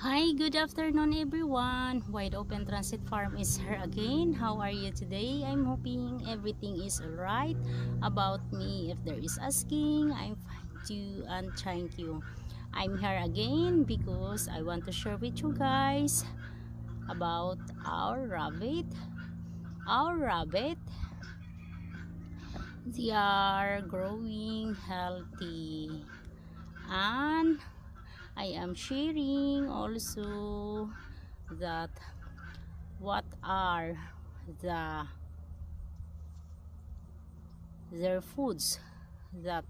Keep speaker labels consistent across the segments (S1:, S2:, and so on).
S1: Hi, good afternoon everyone. Wide Open Transit Farm is here again. How are you today? I'm hoping everything is alright about me. If there is asking, I'm fine too, and thank you. I'm here again because I want to share with you guys about our rabbit. Our rabbit, they are growing healthy, and I am sharing also that what are their foods that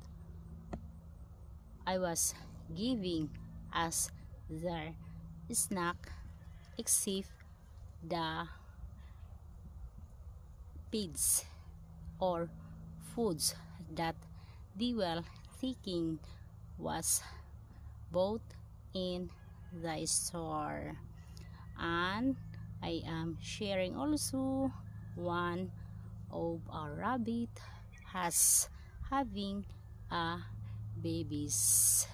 S1: I was giving as their snack, except the feeds or foods that they were thinking was bought in the store. And I am sharing also one of our rabbit has having a babies,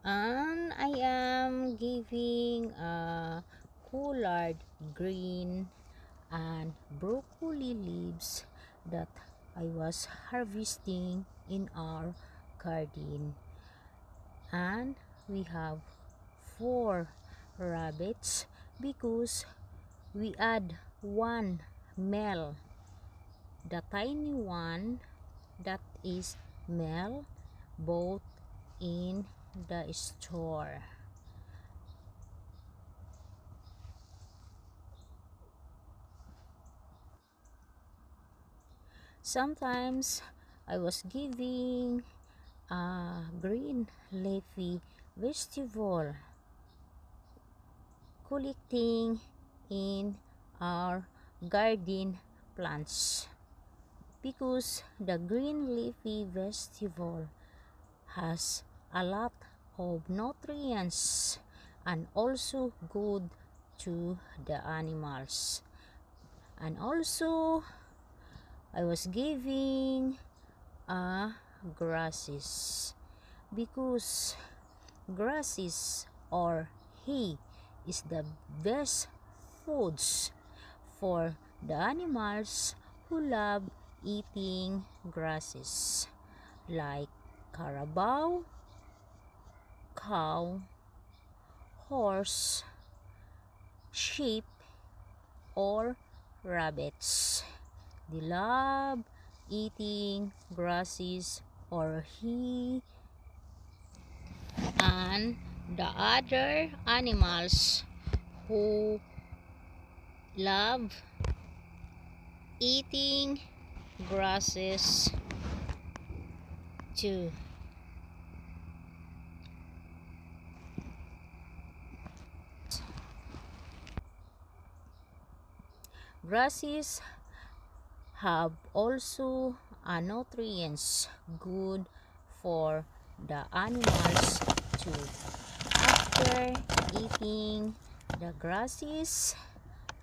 S1: and I am giving a collard green and broccoli leaves that I was harvesting in our garden. And we have 4 rabbits because we add one male, the tiny one that is male, bought in the store. Sometimes I was giving a green leafy vegetable collecting in our garden plants because the green leafy vegetable has a lot of nutrients and also good to the animals. And also I was giving grasses because grasses or hay is the best foods for the animals who love eating grasses, like carabao, cow, horse, sheep, or rabbits. They love eating grasses or hay, and the other animals who love eating grasses too. Grasses have also nutrients good for the animals too. After eating the grasses,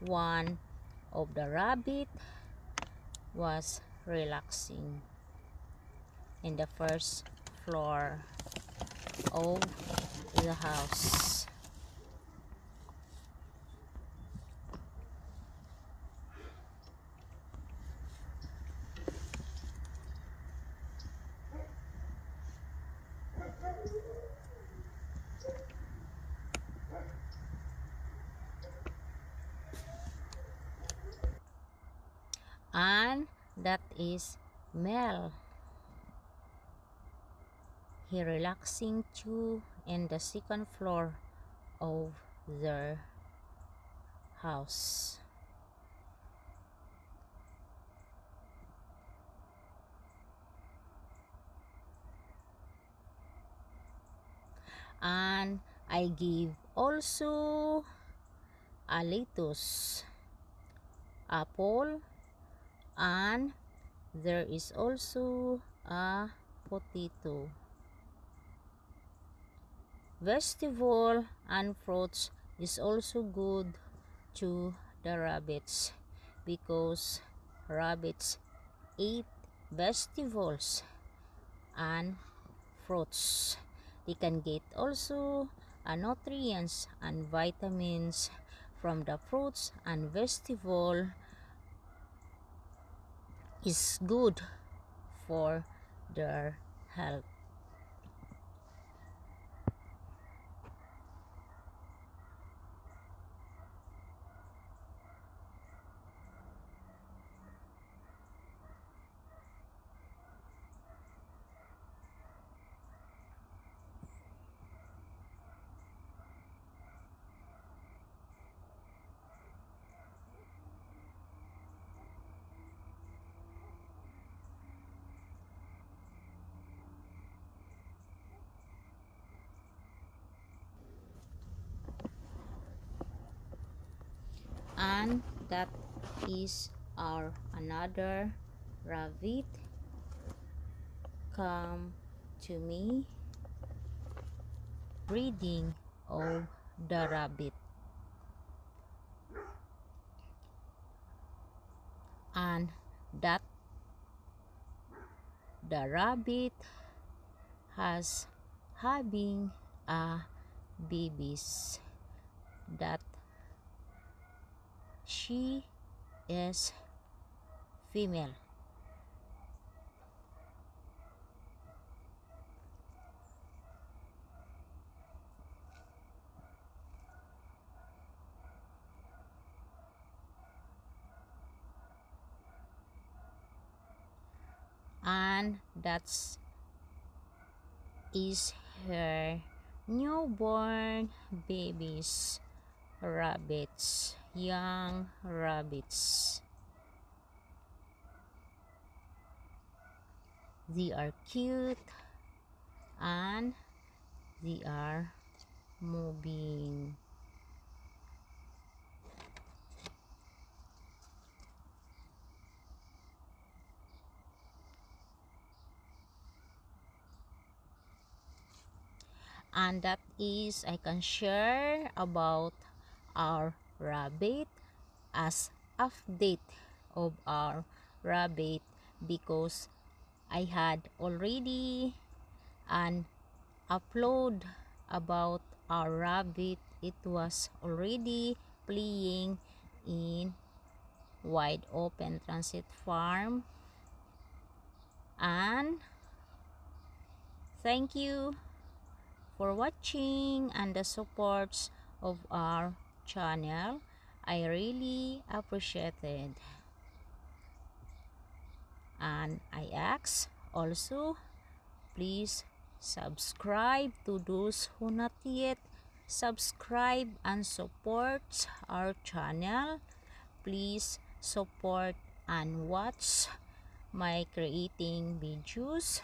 S1: one of the rabbit was relaxing in the first floor of the house. And that is Mel. He relaxing too in the second floor of their house. And I give also a lettuce, apple, and there is also a potato. Vegetable and fruits is also good to the rabbits because rabbits eat vegetables and fruits. They can get also nutrients and vitamins from the fruits and vegetable is good for their health. And that is our another rabbit come to me breeding of the rabbit, and that the rabbit has having a babies, that she is female. And that's is her newborn babies, rabbits, young rabbits. They are cute and they are moving. And that is I can share about our rabbit as update of our rabbit, because I had already an upload about our rabbit. It was already playing in Wide Open Transit Farm. And thank you for watching and the supports of our channel. I really appreciate it. And I ask also, please subscribe to those who not yet subscribe and support our channel. Please support and watch my creating videos